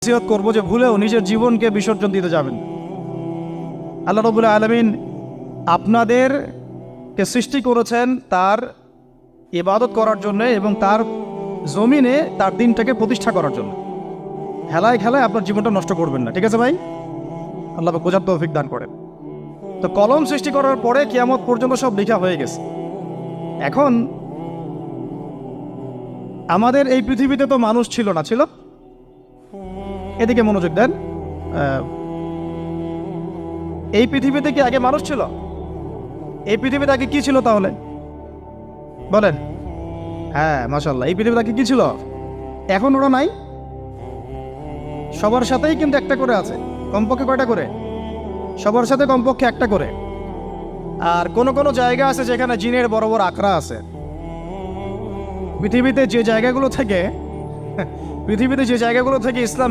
নসিহত করবো যে ভুলেও নিজের জীবনকে বিসর্জন দিতে যাবেন। আল্লাহ রাব্বুল আলামিন আপনাদেরকে সৃষ্টি করেছেন তার ইবাদত করার জন্য এবং তার জমিনে তার দিনটাকে প্রতিষ্ঠা করার জন্য। খেলায় খেলায় আপনার জীবনটা নষ্ট করবেন না, ঠিক আছে ভাই? আল্লাহ পাক বোঝার তৌফিক দান করেন। তো কলম সৃষ্টি করার পরে কিয়ামত পর্যন্ত সব লেখা হয়ে গেছে। এখন আমাদের এই পৃথিবীতে তো মানুষ ছিল না, ছিল? এদিকে মনোযোগ দেন। এই পৃথিবীতে কি আগে মানুষ ছিল? এই পৃথিবীতে আগে কি ছিল তাহলে বলেন? হ্যাঁ, মাশাআল্লাহ। এই পৃথিবীতে আগে কি ছিল? এখন ওরা নাই? সবার সাথেই কিন্তু একটা করে আছে। কমপক্ষে কয়টা করে? সবার সাথে কমপক্ষে একটা করে। আর কোন কোন জায়গা আছে যেখানে জিনের বড় বড় আখড়া আছে। পৃথিবীতে যে জায়গাগুলো থেকে ইসলাম